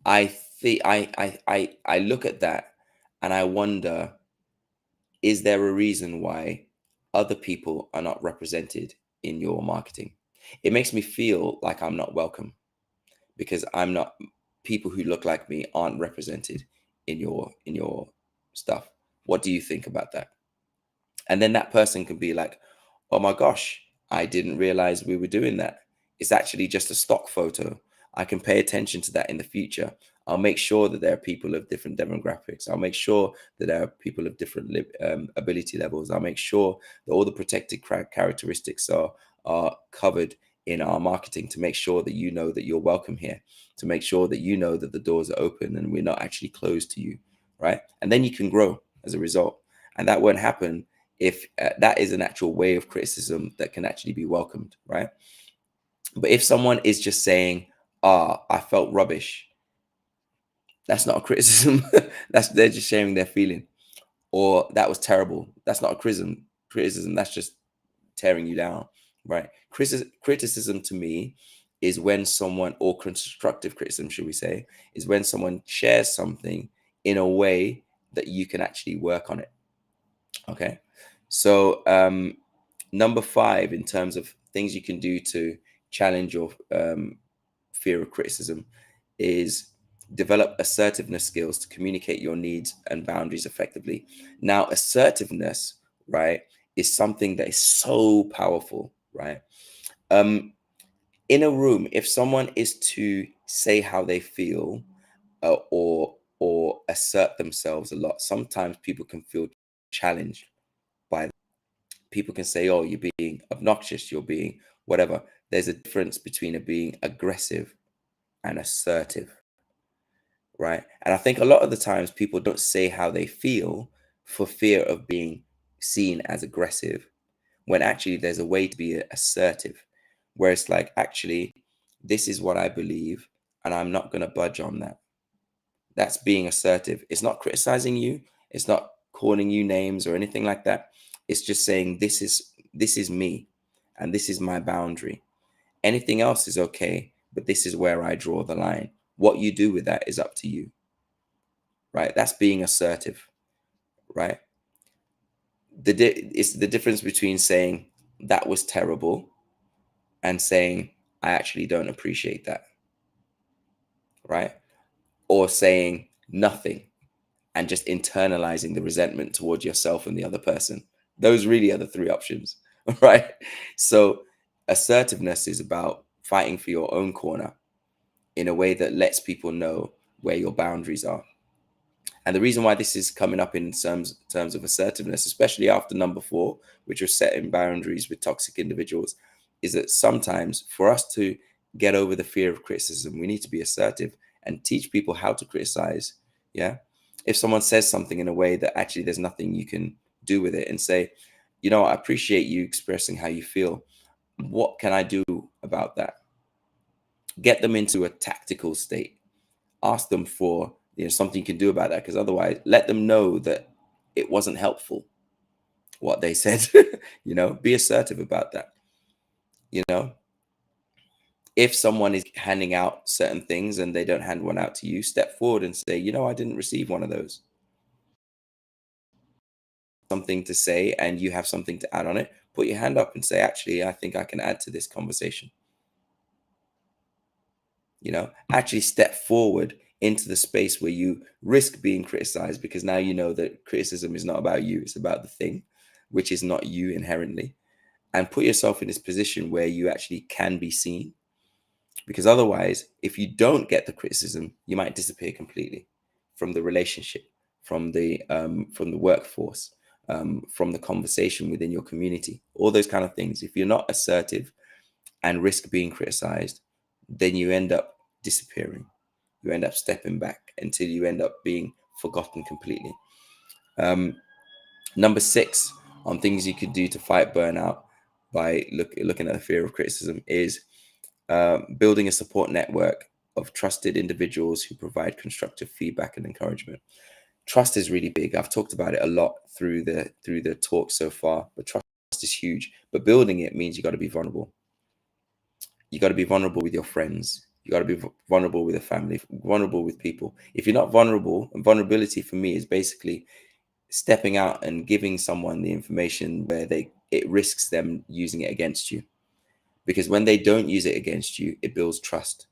I think I look at that and I wonder, is there a reason why other people are not represented in your marketing? It makes me feel like I'm not welcome because I'm not people who look like me aren't represented in your stuff. What do you think about that? And then that person can be like, oh my gosh, I didn't realize we were doing that. It's actually just a stock photo. I can pay attention to that in the future. I'll make sure that there are people of different demographics. I'll make sure that there are people of different ability levels. I'll make sure that all the protected characteristics are covered in our marketing to make sure that you know that you're welcome here, to make sure that you know that the doors are open and we're not actually closed to you, right? And then you can grow as a result. And that won't happen if that is an actual way of criticism that can actually be welcomed, right? But if someone is just saying, I felt rubbish, that's not a criticism. They're just sharing their feeling. Or that was terrible. That's not a criticism. That's just tearing you down, right? Criticism to me is when someone, or constructive criticism, should we say, is when someone shares something in a way that you can actually work on it. Okay. So number 5, in terms of things you can do to challenge your fear of criticism, is develop assertiveness skills to communicate your needs and boundaries effectively. Now, assertiveness, right, is something that is so powerful, right? In a room, if someone is to say how they feel or assert themselves a lot, sometimes people can feel challenged by that. People can say, oh, you're being obnoxious, you're being whatever. There's a difference between being aggressive and assertive, right? And I think a lot of the times people don't say how they feel for fear of being seen as aggressive, when actually there's a way to be assertive, where it's like, actually, this is what I believe, and I'm not going to budge on that. That's being assertive. It's not criticizing you. It's not calling you names or anything like that. It's just saying, this is me, and this is my boundary. Anything else is okay, but this is where I draw the line. What you do with that is up to you, right? That's being assertive, right? It's the difference between saying that was terrible and saying I actually don't appreciate that, right? or saying nothing and just internalizing the resentment towards yourself and the other person. Those really are the three options, right? So assertiveness is about fighting for your own corner in a way that lets people know where your boundaries are. And the reason why this is coming up in terms of assertiveness, especially after number 4, which was setting boundaries with toxic individuals, is that sometimes for us to get over the fear of criticism, we need to be assertive and teach people how to criticize. Yeah. If someone says something in a way that actually there's nothing you can do with it, and say, I appreciate you expressing how you feel. What can I do about that? Get them into a tactical state. Ask them for something you can do about that, because otherwise, let them know that it wasn't helpful what they said. Be assertive about that. If someone is handing out certain things and they don't hand one out to you, step forward and say, I didn't receive one of those. Something to say and you have something to add on it, put your hand up and say, actually, I think I can add to this conversation. Actually step forward into the space where you risk being criticized, because now you know that criticism is not about you, it's about the thing, which is not you inherently. And put yourself in this position where you actually can be seen. Because otherwise, if you don't get the criticism, you might disappear completely from the relationship, from the workforce, from the conversation within your community, all those kind of things. If you're not assertive and risk being criticized, then you end up disappearing. You end up stepping back until you end up being forgotten completely. Number 6 on things you could do to fight burnout by looking at the fear of criticism is building a support network of trusted individuals who provide constructive feedback and encouragement. Trust is really big. I've talked about it a lot through the talk so far, but trust is huge. But building it means you got to be vulnerable. You got to be vulnerable with your friends. You got to be vulnerable with a family, vulnerable with people. If you're not vulnerable, and vulnerability for me is basically stepping out and giving someone the information where it risks them using it against you. Because when they don't use it against you, it builds trust.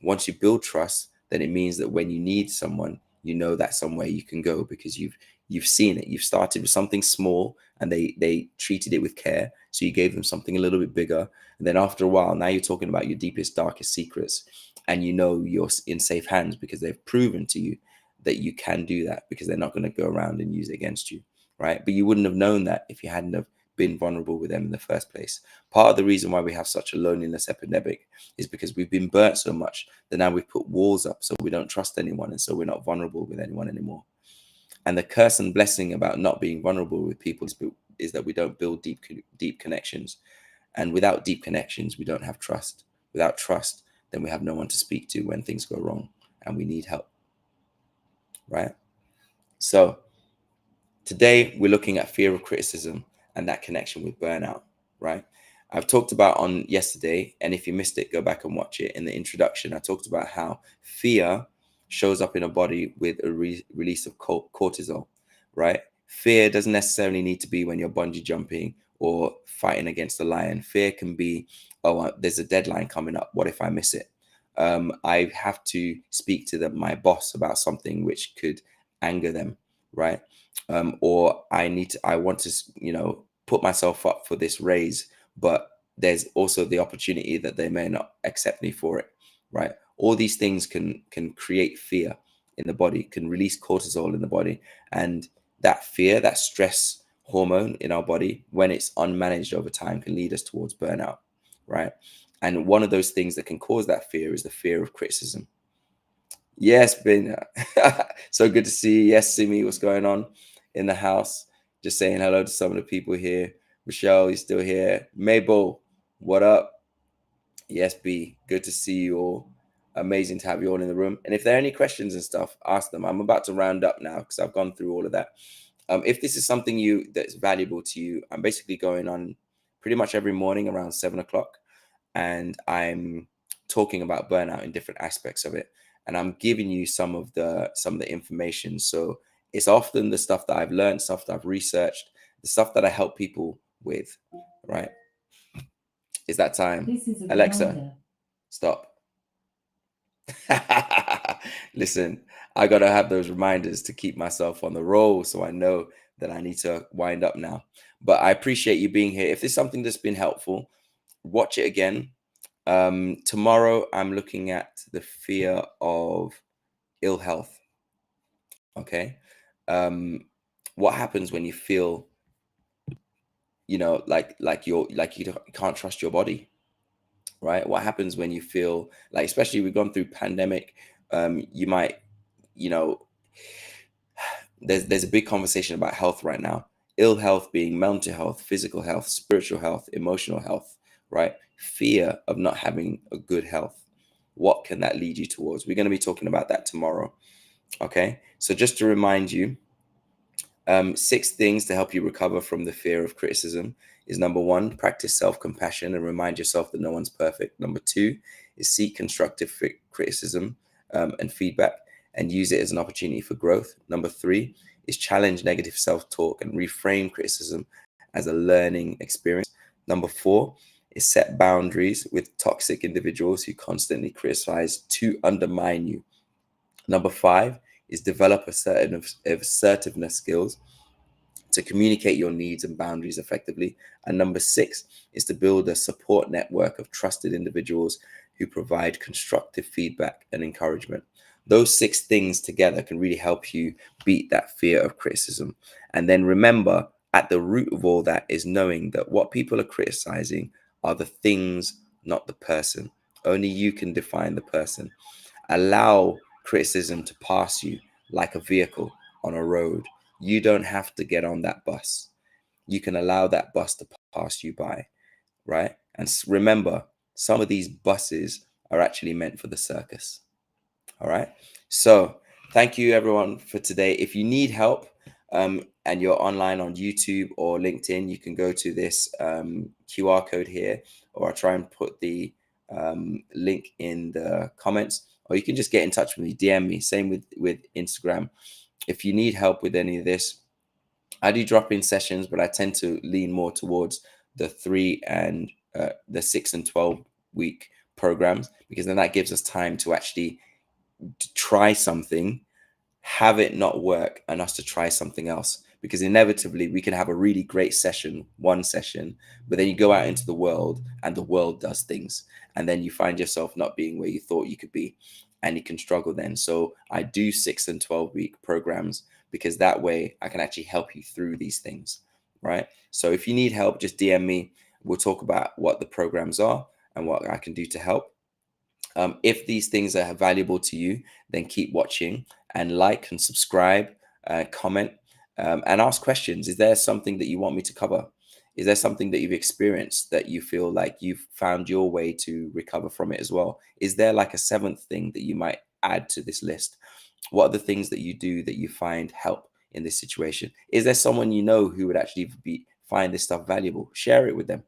Once you build trust, then it means that when you need someone, that's somewhere you can go, because you've seen it. You've started with something small and they treated it with care. So you gave them something a little bit bigger. And then after a while, now you're talking about your deepest, darkest secrets. And you're in safe hands because they've proven to you that you can do that, because they're not going to go around and use it against you, right? But you wouldn't have known that if you hadn't have been vulnerable with them in the first place. Part of the reason why we have such a loneliness epidemic is because we've been burnt so much that now we've put walls up, so we don't trust anyone, and so we're not vulnerable with anyone anymore. And the curse and blessing about not being vulnerable with people is that we don't build deep connections. And without deep connections, we don't have trust. Without trust, then we have no one to speak to when things go wrong and we need help, right? So today we're looking at fear of criticism and that connection with burnout, right? I've talked about on yesterday, and if you missed it, go back and watch it. In the introduction, I talked about how fear shows up in a body with a release of cortisol, right? Fear doesn't necessarily need to be when you're bungee jumping or fighting against a lion. Fear can be, there's a deadline coming up. What if I miss it? I have to speak to my boss about something which could anger them, right? Or I want to, put myself up for this raise, but there's also the opportunity that they may not accept me for it, right? All these things can create fear in the body, can release cortisol in the body, and that fear, that stress hormone in our body, when it's unmanaged over time, can lead us towards burnout, right? And one of those things that can cause that fear is the fear of criticism. Yes, Ben. So good to see you. Yes, Simi, what's going on in the house? Just saying hello to some of the people here. Michelle, you still here? Mabel, what up? Yes, B, good to see you all. Amazing to have you all in the room. And if there are any questions and stuff, ask them. I'm about to round up now because I've gone through all of that. If this is something that's valuable to you, I'm basically going on pretty much every morning around 7:00, and I'm talking about burnout in different aspects of it, and I'm giving you some of the information. So it's often the stuff that I've learned, stuff that I've researched, the stuff that I help people with, right? Is that time? Alexa, stop. Listen, I gotta have those reminders to keep myself on the roll, so I know that I need to wind up now. But I appreciate you being here. If there's something that's been helpful, watch it again. Tomorrow, I'm looking at the fear of ill health. Okay. Um, what happens when you feel, you can't trust your body, right? What happens when you feel like, especially we've gone through pandemic, you might, you know, there's a big conversation about health right now. Ill health being mental health, physical health, spiritual health, emotional health, right? Fear of not having a good health. What can that lead you towards? We're going to be talking about that tomorrow. Okay. So just to remind you, 6 things to help you recover from the fear of criticism is: number 1, practice self-compassion and remind yourself that no one's perfect. Number 2 is seek constructive criticism and feedback and use it as an opportunity for growth. Number 3 is challenge negative self-talk and reframe criticism as a learning experience. Number 4 is set boundaries with toxic individuals who constantly criticize to undermine you. Number 5 is develop assertiveness skills to communicate your needs and boundaries effectively. And number 6 is to build a support network of trusted individuals who provide constructive feedback and encouragement. Those 6 things together can really help you beat that fear of criticism. And then remember, at the root of all that is knowing that what people are criticizing are the things, not the person. Only you can define the person. Allow criticism to pass you like a vehicle on a road. You don't have to get on that bus. You can allow that bus to pass you by, right? And remember, some of these buses are actually meant for the circus. All right. So thank you everyone for today. If you need help and you're online on YouTube or LinkedIn, you can go to this QR code here, or I'll try and put the link in the comments, or you can just get in touch with me, DM me. Same with Instagram. If you need help with any of this, I do drop in sessions, but I tend to lean more towards the 6 and 12 week programs, because then that gives us time to actually try something, have it not work, and us to try something else. Because inevitably we can have a really great session, one session, but then you go out into the world and the world does things. And then you find yourself not being where you thought you could be. And you can struggle then. So I do 6 and 12 week programs, because that way I can actually help you through these things. Right. So if you need help, just DM me. We'll talk about what the programs are and what I can do to help. If these things are valuable to you, then keep watching and like and subscribe, comment, and ask questions. Is there something that you want me to cover? Is there something that you've experienced that you feel like you've found your way to recover from it as well? Is there like a 7th thing that you might add to this list? What are the things that you do that you find help in this situation? Is there someone you know who would actually find this stuff valuable? Share it with them.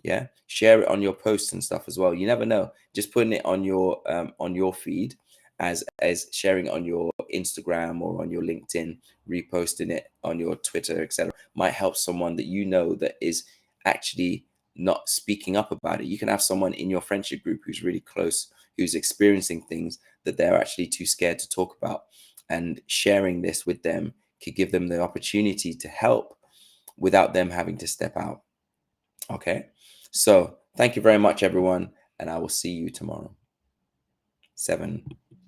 Yeah, share it on your posts and stuff as well. You never know, just putting it on your feed, as sharing it on your Instagram or on your LinkedIn, reposting it on your Twitter, etc., might help someone that you know that is actually not speaking up about it. You can have someone in your friendship group who's really close, who's experiencing things that they're actually too scared to talk about, and sharing this with them could give them the opportunity to help without them having to step out. Okay. So thank you very much, everyone. And I will see you tomorrow. 7.